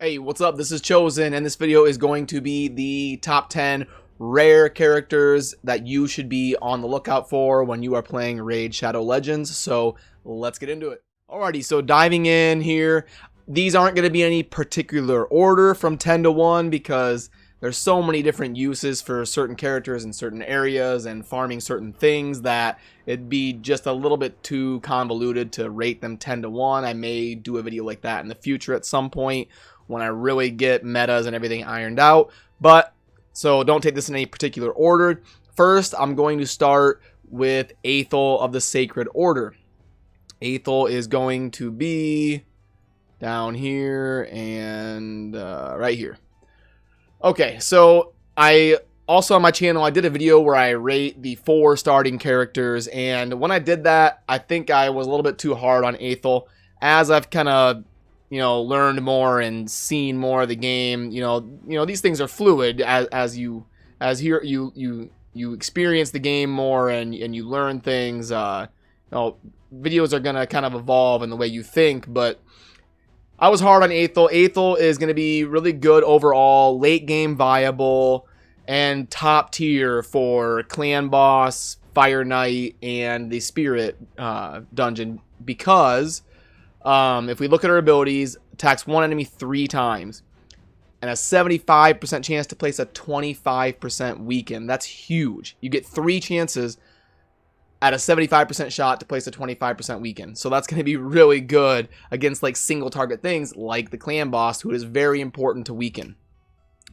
Hey, what's up? This is Chosen, and this video is going to be the top 10 rare characters that you should be on the lookout for when you are playing Raid Shadow Legends. So let's get into it. Alrighty, so diving in here, these aren't going to be any particular order from 10 to 1 because there's so many different uses for certain characters in certain areas and farming certain things that it'd be just a little bit too convoluted to rate them 10 to 1. I may do a video like that in the future at some point when I really get metas and everything ironed out. But so don't take this in any particular order. First, I'm going to start with Ethel of the Sacred Order. Ethel is going to be down here and right here. Okay, so I also on my channel I did a video where I rate the 4 starting characters, and when I did that, I think I was a little bit too hard on Ethel. As I've kind of learned more and seen more of the game. These things are fluid as you experience the game more and you learn things. Videos are gonna kind of evolve in the way you think, but I was hard on Ethel. Ethel is gonna be really good overall, late game viable, and top tier for Clan Boss, Fire Knight, and the Spirit dungeon because. If we look at her abilities, attacks one enemy 3 times, and a 75% chance to place a 25% weaken. That's huge. You get 3 chances at a 75% shot to place a 25% weaken. So that's going to be really good against like single target things like the Clan Boss, who is very important to weaken.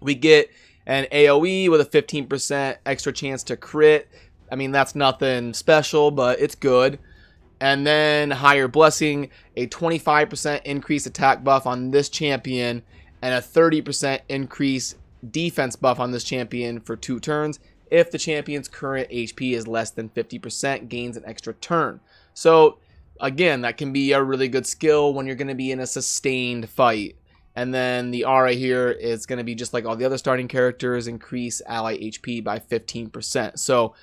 We get an AoE with a 15% extra chance to crit. I mean, that's nothing special, but it's good. And then Higher Blessing, a 25% increase attack buff on this champion, and a 30% increase defense buff on this champion for 2 turns. If the champion's current HP is less than 50%, gains an extra turn. So, again, that can be a really good skill when you're going to be in a sustained fight. And then the R right here is going to be just like all the other starting characters, increase ally HP by 15%. So,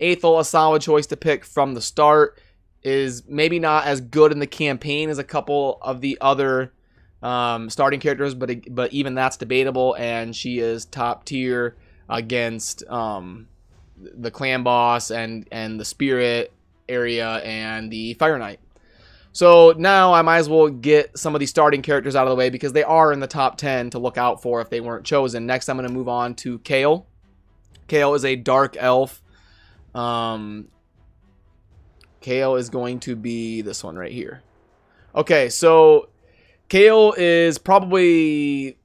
Ethel, a solid choice to pick from the start, is maybe not as good in the campaign as a couple of the other starting characters, but even that's debatable, and she is top tier against the Clan Boss and the Spirit area and the Fire Knight. So now I might as well get some of these starting characters out of the way because they are in the top 10 to look out for if they weren't chosen. Next, I'm going to move on to Kale. Kale is a dark elf. Kale is going to be this one right here. Okay, so Kale is probably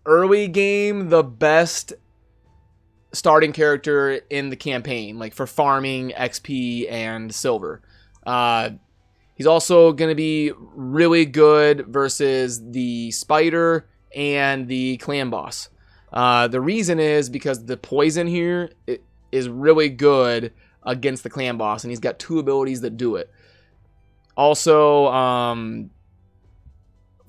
early game the best starting character in the campaign, like for farming XP and silver. He's also going to be really good versus the Spider and the Clan Boss. The reason is because the poison here is really good against the Clan Boss, and he's got 2 abilities that do it. Also,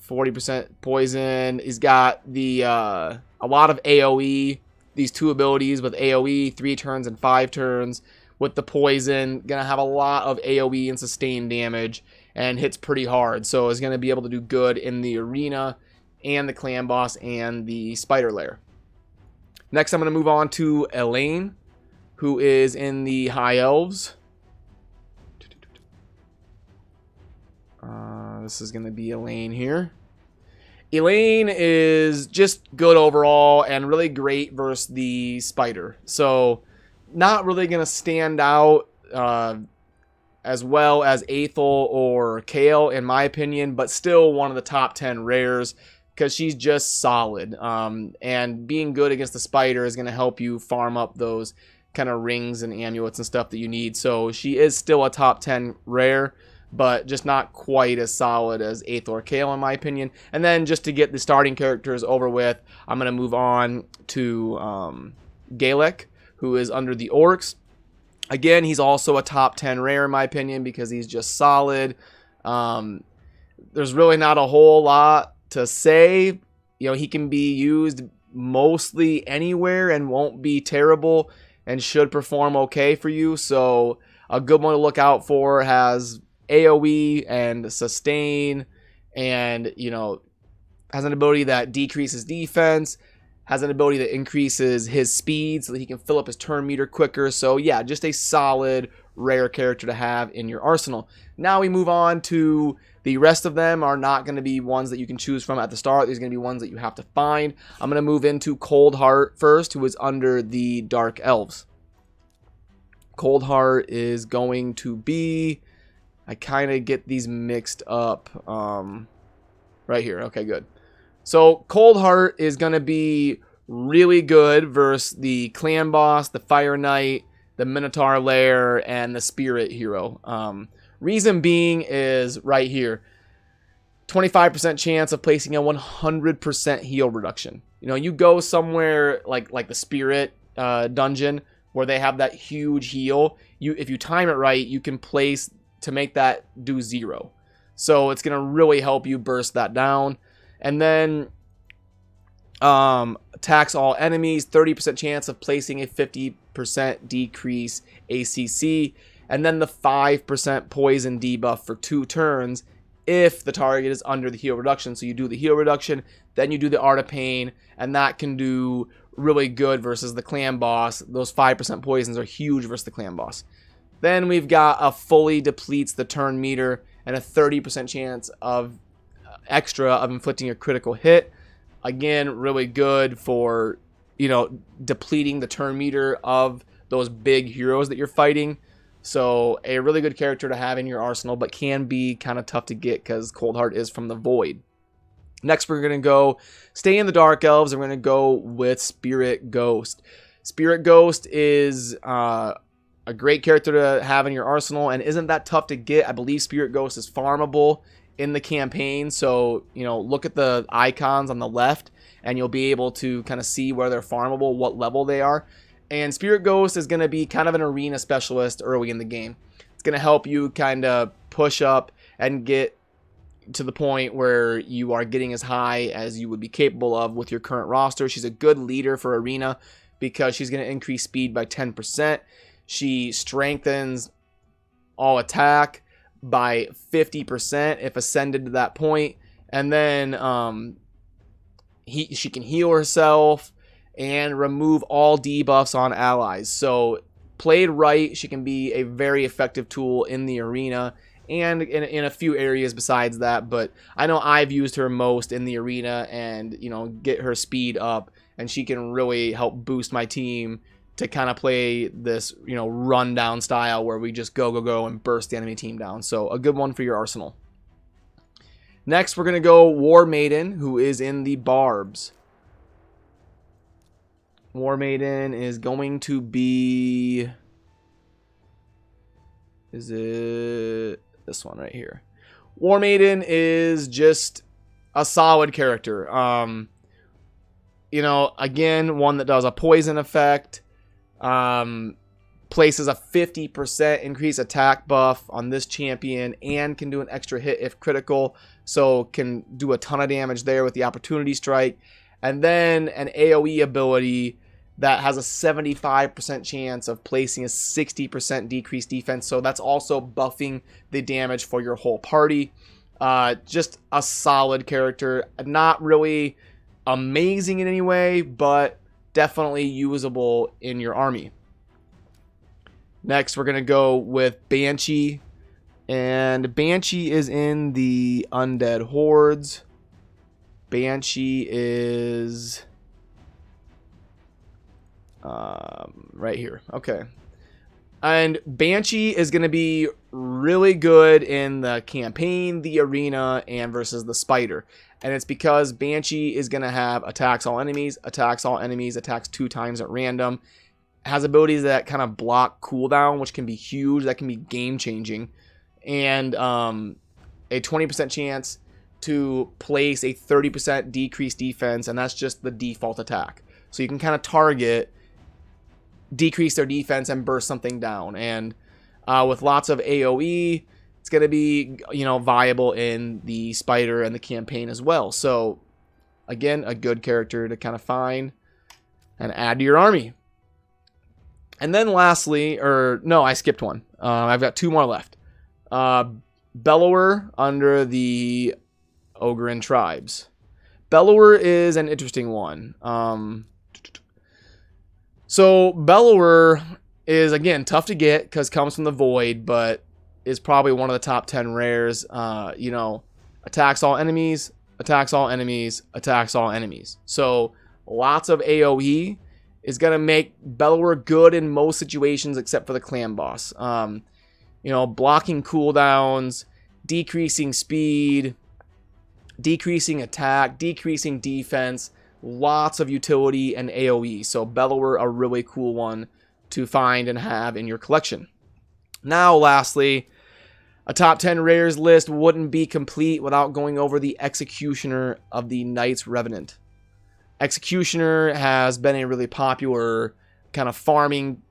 40% poison. He's got the a lot of AoE. These 2 abilities with AoE, 3 turns and 5 turns. With the poison, gonna have a lot of AoE and sustained damage, and hits pretty hard. So is gonna be able to do good in the arena, and the Clan Boss, and the Spider Lair. Next, I'm gonna move on to Elaine, who is in the High Elves. This is going to be Elaine here. Elaine is just good overall and really great versus the Spider. So not really going to stand out as well as Ethel or Kale in my opinion, but still one of the top 10 rares because she's just solid. And being good against the Spider is going to help you farm up those kind of rings and amulets and stuff that you need. So she is still a top 10 rare, but just not quite as solid as Ethel or Kale in my opinion. And then just to get the starting characters over with, I'm going to move on to Galek, who is under the Orcs. Again, he's also a top 10 rare in my opinion because he's just solid. There's really not a whole lot to say. He can be used mostly anywhere and won't be terrible and should perform okay for you. So a good one to look out for has AoE and sustain and has an ability that decreases defense, has an ability that increases his speed so that he can fill up his turn meter quicker. So yeah, just a solid rare character to have in your arsenal. Now we move on to the rest of them are not going to be ones that you can choose from at the start. There's going to be ones that you have to find. I'm going to move into Coldheart first, who is under the Dark Elves. Coldheart is going to be... I kind of get these mixed up right here. Okay, good. So Coldheart is going to be really good versus the Clan Boss, the Fire Knight, the Minotaur Lair, and the Spirit Hero. Reason being is right here. 25% chance of placing a 100% heal reduction. You know, you go somewhere like the Spirit dungeon where they have that huge heal. If you time it right, you can place to make that do 0. So it's going to really help you burst that down. And then attacks all enemies, 30% chance of placing a 50% decrease ACC. And then the 5% poison debuff for 2 turns if the target is under the heal reduction. So you do the heal reduction, then you do the Art of Pain, and that can do really good versus the Clan Boss. Those 5% poisons are huge versus the Clan Boss. Then we've got a fully depletes the turn meter and a 30% chance of extra of inflicting a critical hit. Again, really good for, you know, depleting the turn meter of those big heroes that you're fighting. So a really good character to have in your arsenal, but can be kind of tough to get because Coldheart is from the Void. Next, we're going to go stay in the Dark Elves, and we're going to go with Spirit Ghost. Spirit Ghost is a great character to have in your arsenal and isn't that tough to get. I believe Spirit Ghost is farmable in the campaign. So, you know, look at the icons on the left and you'll be able to kind of see where they're farmable, what level they are. And Spirit Ghost is going to be kind of an arena specialist early in the game. It's going to help you kind of push up and get to the point where you are getting as high as you would be capable of with your current roster. She's a good leader for arena because she's going to increase speed by 10%. She strengthens all attack by 50% if ascended to that point. And then she can heal herself and remove all debuffs on allies. So played right, she can be a very effective tool in the arena and in a few areas besides that. But I know I've used her most in the arena and, you know, get her speed up. And she can really help boost my team to kind of play this, you know, rundown style where we just go and burst the enemy team down. So a good one for your arsenal. Next, we're going to go War Maiden, who is in the Barbs. War Maiden is going to be... Is it this one right here? War Maiden is just a solid character. You know, again, one that does a poison effect. Places a 50% increase attack buff on this champion and can do an extra hit if critical, so can do a ton of damage there with the opportunity strike. And then an AoE ability that has a 75% chance of placing a 60% decreased defense, so that's also buffing the damage for your whole party. Just a solid character, not really amazing in any way, but definitely usable in your army. Next, we're going to go with Banshee. And Banshee is in the Undead Hordes. Banshee is right here. Okay. And Banshee is going to be really good in the campaign, the arena, and versus the spider. And it's because Banshee is going to have attacks all enemies, attacks 2 times at random. Has abilities that kind of block cooldown, which can be huge. That can be game-changing. And a 20% chance to place a 30% decreased defense, and that's just the default attack. So you can kind of target, decrease their defense, and burst something down. And with lots of AoE, it's going to be, you know, viable in the spider and the campaign as well. So, again, a good character to kind of find and add to your army. And then lastly, I skipped one. I've got 2 more left. Bellower under the Ogren tribes. Bellower is an interesting one. So Bellower is, again, tough to get because comes from the void, but is probably one of the top 10 rares. You know, attacks all enemies, attacks all enemies, attacks all enemies. So lots of AoE is going to make Bellower good in most situations except for the clan boss. You know, blocking cooldowns, decreasing speed, decreasing attack, decreasing defense, lots of utility and AoE. So Bellower, a really cool one to find and have in your collection. Now, lastly, a top 10 rares list wouldn't be complete without going over the Executioner of the Knights Revenant. Executioner has been a really popular kind of farming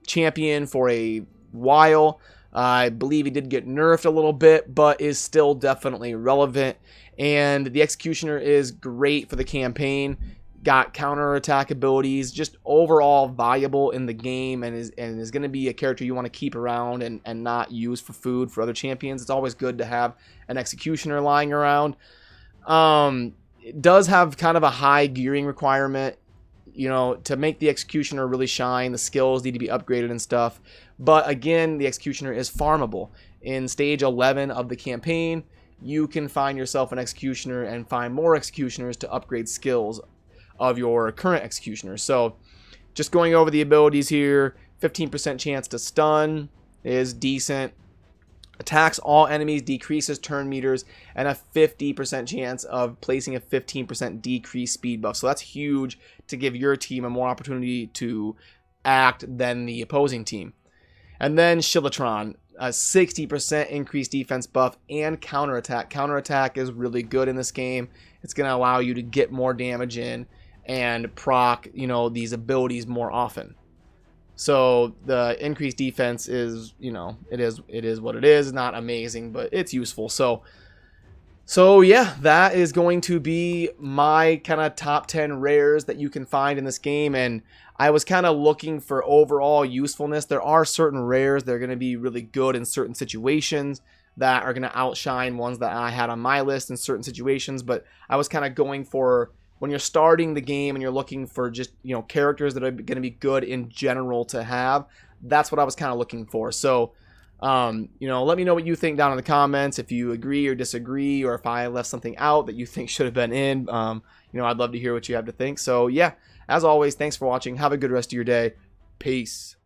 champion for a while. I believe he did get nerfed a little bit, but is still definitely relevant. And the Executioner is great for the campaign. Got counterattack abilities, just overall valuable in the game, and is going to be a character you want to keep around and not use for food for other champions. It's always good to have an Executioner lying around. It does have kind of a high gearing requirement. You know, to make the Executioner really shine, the skills need to be upgraded and stuff. But again, the Executioner is farmable. In stage 11 of the campaign, you can find yourself an Executioner and find more Executioners to upgrade skills of your current Executioner. So just going over the abilities here, 15% chance to stun is decent. Attacks all enemies, decreases turn meters, and a 50% chance of placing a 15% decreased speed buff. So that's huge to give your team a more opportunity to act than the opposing team. And then Shilatron, a 60% increased defense buff and counterattack. Counterattack is really good in this game. It's going to allow you to get more damage in and proc, you know, these abilities more often. So the increased defense is, you know, it is what it is. It's not amazing, but it's useful. So yeah, that is going to be my kind of top 10 rares that you can find in this game. And I was kind of looking for overall usefulness. There are certain rares that are going to be really good in certain situations that are going to outshine ones that I had on my list in certain situations. But I was kind of going for, when you're starting the game and you're looking for just, you know, characters that are going to be good in general to have, that's what I was kind of looking for. So, you know, let me know what you think down in the comments, if you agree or disagree, or if I left something out that you think should have been in. You know, I'd love to hear what you have to think. So yeah, as always, thanks for watching. Have a good rest of your day. Peace.